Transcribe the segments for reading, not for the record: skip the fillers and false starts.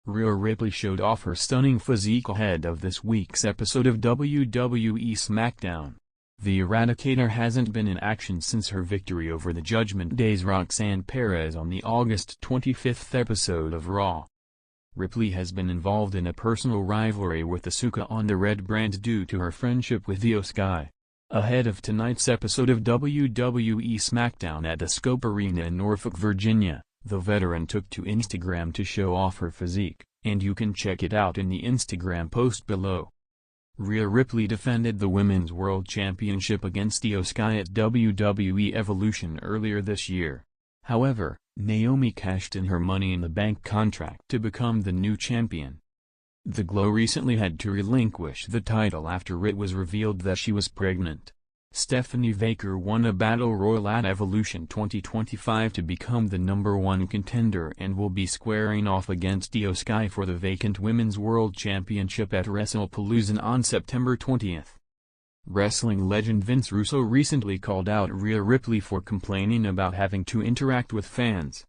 Rhea Ripley showed off her stunning physique ahead of this week's episode of WWE SmackDown. The Eradicator hasn't been in action since her victory over the Judgment Day's Roxanne Perez on the August 25th episode of Raw. Ripley has been involved in a personal rivalry with Asuka on the Red brand due to her friendship with Io Sky. Ahead of tonight's episode of WWE SmackDown at the Scope Arena in Norfolk, Virginia, the veteran took to Instagram to show off her physique, and you can check it out in the Instagram post below. Rhea Ripley defended the Women's World Championship against Io Sky at WWE Evolution earlier this year. However, Naomi cashed in her Money in the Bank contract to become the new champion. The Glow recently had to relinquish the title after it was revealed that she was pregnant. Stephanie Baker won a Battle Royal at Evolution 2025 to become the #1 contender and will be squaring off against Io Sky for the vacant Women's World Championship at WrestlePalooza on September 20th. Wrestling legend Vince Russo recently called out Rhea Ripley for complaining about having to interact with fans.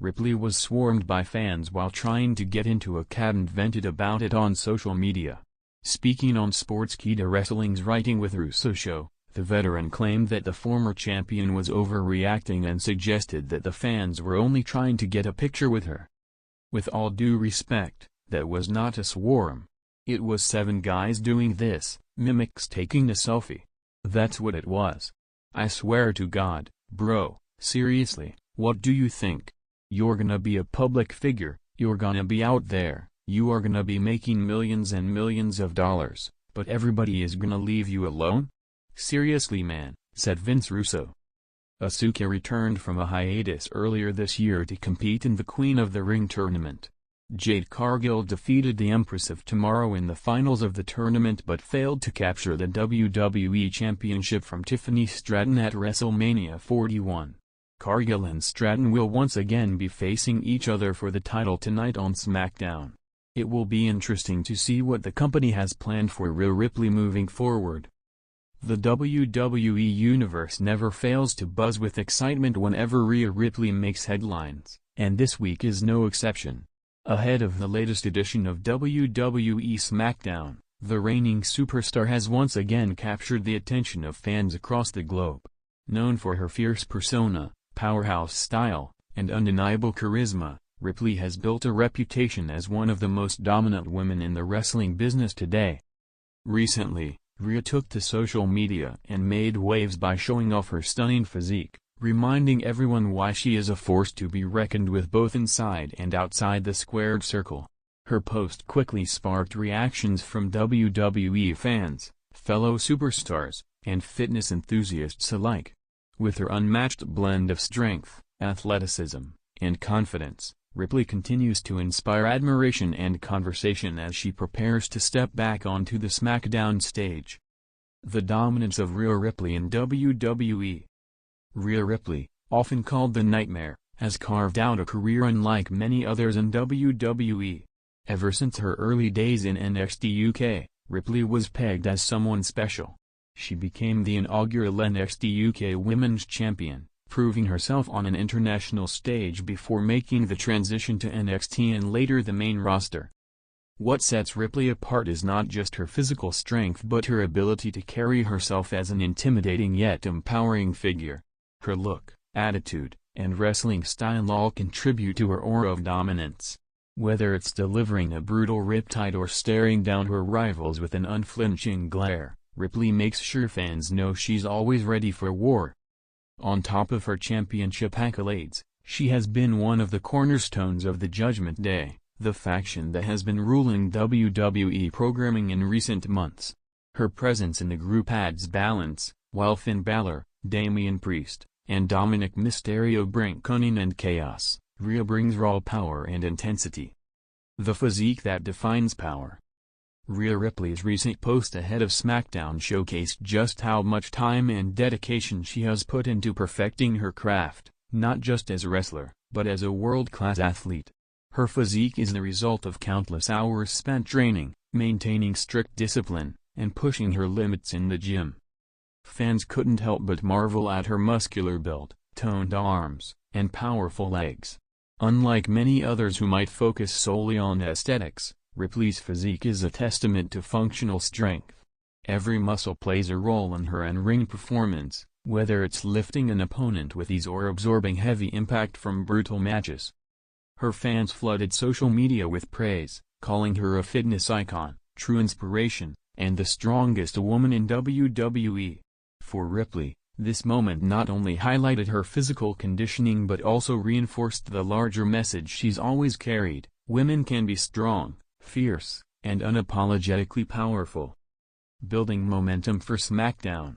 Ripley was swarmed by fans while trying to get into a cab and vented about it on social media. Speaking on Sportskeeda Wrestling's Writing with Russo show, the veteran claimed that the former champion was overreacting and suggested that the fans were only trying to get a picture with her. With all due respect, that was not a swarm. It was 7 guys doing this, mimics taking a selfie. That's what it was. I swear to God, bro, seriously, what do you think? You're gonna be a public figure, you're gonna be out there, you are gonna be making millions and millions of dollars, but everybody is gonna leave you alone? Seriously man, said Vince Russo. Asuka returned from a hiatus earlier this year to compete in the Queen of the Ring tournament. Jade Cargill defeated the Empress of Tomorrow in the finals of the tournament but failed to capture the WWE Championship from Tiffany Stratton at WrestleMania 41. Cargill and Stratton will once again be facing each other for the title tonight on SmackDown. It will be interesting to see what the company has planned for Rhea Ripley moving forward. The WWE Universe never fails to buzz with excitement whenever Rhea Ripley makes headlines, and this week is no exception. Ahead of the latest edition of WWE SmackDown, the reigning superstar has once again captured the attention of fans across the globe. Known for her fierce persona, powerhouse style, and undeniable charisma, Ripley has built a reputation as one of the most dominant women in the wrestling business today. Recently, Rhea took to social media and made waves by showing off her stunning physique, reminding everyone why she is a force to be reckoned with both inside and outside the squared circle. Her post quickly sparked reactions from WWE fans, fellow superstars, and fitness enthusiasts alike. With her unmatched blend of strength, athleticism, and confidence, Ripley continues to inspire admiration and conversation as she prepares to step back onto the SmackDown stage. The dominance of Rhea Ripley in WWE. Rhea Ripley, often called the Nightmare, has carved out a career unlike many others in WWE. Ever since her early days in NXT UK, Ripley was pegged as someone special. She became the inaugural NXT UK Women's Champion, proving herself on an international stage before making the transition to NXT and later the main roster. What sets Ripley apart is not just her physical strength but her ability to carry herself as an intimidating yet empowering figure. Her look, attitude, and wrestling style all contribute to her aura of dominance. Whether it's delivering a brutal riptide or staring down her rivals with an unflinching glare, Ripley makes sure fans know she's always ready for war. On top of her championship accolades, she has been one of the cornerstones of the Judgment Day, the faction that has been ruling WWE programming in recent months. Her presence in the group adds balance, while Finn Balor, Damian Priest, and Dominic Mysterio bring cunning and chaos. Rhea brings raw power and intensity. The physique that defines power. Rhea Ripley's recent post ahead of SmackDown showcased just how much time and dedication she has put into perfecting her craft, not just as a wrestler, but as a world-class athlete. Her physique is the result of countless hours spent training, maintaining strict discipline, and pushing her limits in the gym. Fans couldn't help but marvel at her muscular build, toned arms, and powerful legs. Unlike many others who might focus solely on aesthetics, Ripley's physique is a testament to functional strength. Every muscle plays a role in her in-ring performance, whether it's lifting an opponent with ease or absorbing heavy impact from brutal matches. Her fans flooded social media with praise, calling her a fitness icon, true inspiration, and the strongest woman in WWE. For Ripley, this moment not only highlighted her physical conditioning but also reinforced the larger message she's always carried: women can be strong, fierce, and unapologetically powerful. Building momentum for SmackDown.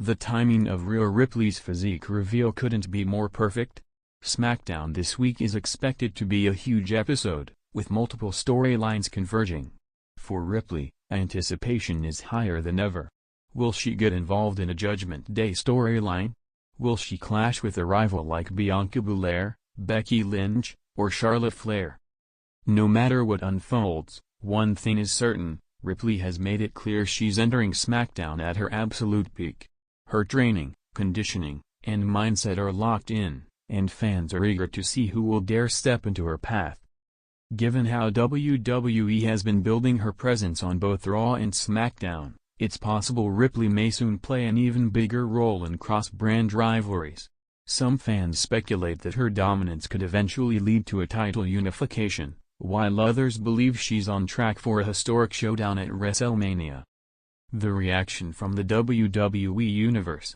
The timing of Rhea Ripley's physique reveal couldn't be more perfect. SmackDown this week is expected to be a huge episode, with multiple storylines converging. For Ripley, anticipation is higher than ever. Will she get involved in a Judgment Day storyline? Will she clash with a rival like Bianca Belair, Becky Lynch, or Charlotte Flair? No matter what unfolds, one thing is certain: Ripley has made it clear she's entering SmackDown at her absolute peak. Her training, conditioning, and mindset are locked in, and fans are eager to see who will dare step into her path. Given how WWE has been building her presence on both Raw and SmackDown, it's possible Ripley may soon play an even bigger role in cross-brand rivalries. Some fans speculate that her dominance could eventually lead to a title unification, while others believe she's on track for a historic showdown at WrestleMania. The reaction from the WWE Universe.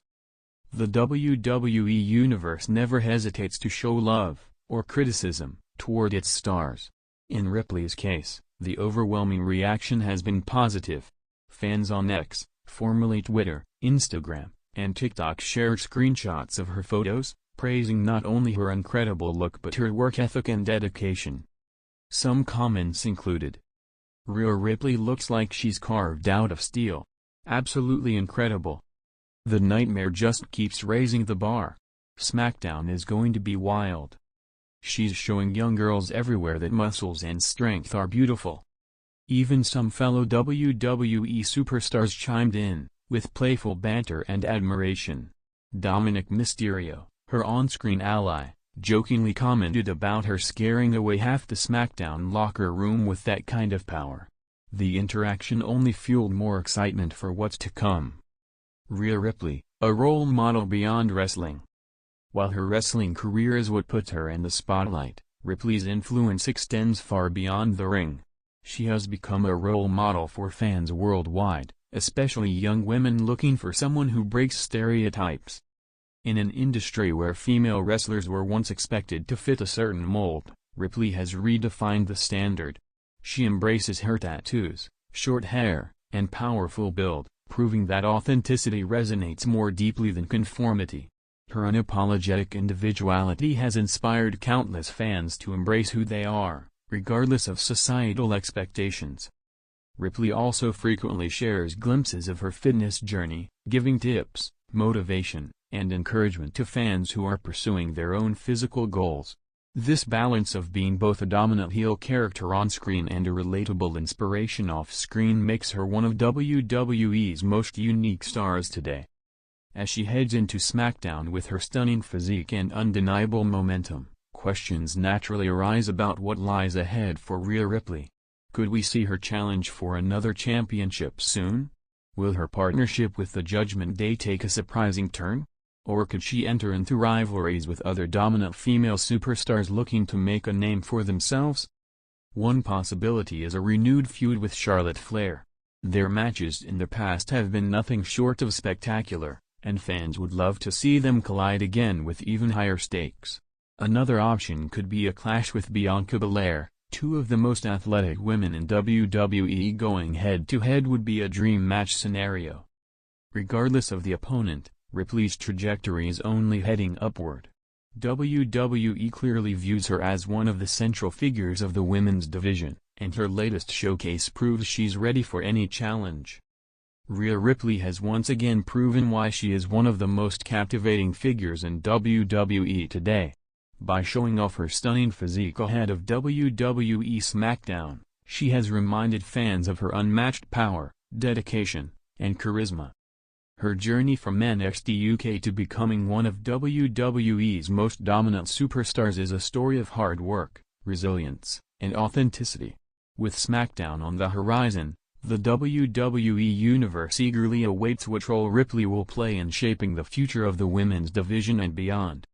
The WWE Universe never hesitates to show love, or criticism, toward its stars. In Ripley's case, the overwhelming reaction has been positive. Fans on X, formerly Twitter, Instagram, and TikTok shared screenshots of her photos, praising not only her incredible look but her work ethic and dedication. Some comments included: "Rhea Ripley looks like she's carved out of steel. Absolutely incredible. The nightmare just keeps raising the bar. SmackDown is going to be wild. She's showing young girls everywhere that muscles and strength are beautiful." Even some fellow WWE superstars chimed in, with playful banter and admiration. Dominic Mysterio, her on-screen ally, jokingly commented about her scaring away half the SmackDown locker room with that kind of power. The interaction only fueled more excitement for what's to come. Rhea Ripley, a role model beyond wrestling. While her wrestling career is what puts her in the spotlight, Ripley's influence extends far beyond the ring. She has become a role model for fans worldwide, especially young women looking for someone who breaks stereotypes. In an industry where female wrestlers were once expected to fit a certain mold, Ripley has redefined the standard. She embraces her tattoos, short hair, and powerful build, proving that authenticity resonates more deeply than conformity. Her unapologetic individuality has inspired countless fans to embrace who they are, regardless of societal expectations. Ripley also frequently shares glimpses of her fitness journey, giving tips, motivation, and encouragement to fans who are pursuing their own physical goals. This balance of being both a dominant heel character on-screen and a relatable inspiration off-screen makes her one of WWE's most unique stars today. As she heads into SmackDown with her stunning physique and undeniable momentum, questions naturally arise about what lies ahead for Rhea Ripley. Could we see her challenge for another championship soon? Will her partnership with the Judgment Day take a surprising turn? Or could she enter into rivalries with other dominant female superstars looking to make a name for themselves? One possibility is a renewed feud with Charlotte Flair. Their matches in the past have been nothing short of spectacular, and fans would love to see them collide again with even higher stakes. Another option could be a clash with Bianca Belair. Two of the most athletic women in WWE going head-to-head would be a dream match scenario. Regardless of the opponent, Ripley's trajectory is only heading upward. WWE clearly views her as one of the central figures of the women's division, and her latest showcase proves she's ready for any challenge. Rhea Ripley has once again proven why she is one of the most captivating figures in WWE today. By showing off her stunning physique ahead of WWE SmackDown, she has reminded fans of her unmatched power, dedication, and charisma. Her journey from NXT UK to becoming one of WWE's most dominant superstars is a story of hard work, resilience, and authenticity. With SmackDown on the horizon, the WWE Universe eagerly awaits what role Ripley will play in shaping the future of the women's division and beyond.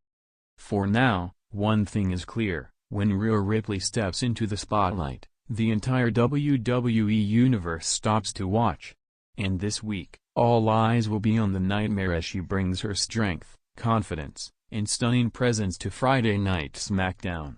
For now, one thing is clear: when Rhea Ripley steps into the spotlight, the entire WWE Universe stops to watch. And this week, all eyes will be on the Nightmare as she brings her strength, confidence, and stunning presence to Friday Night SmackDown.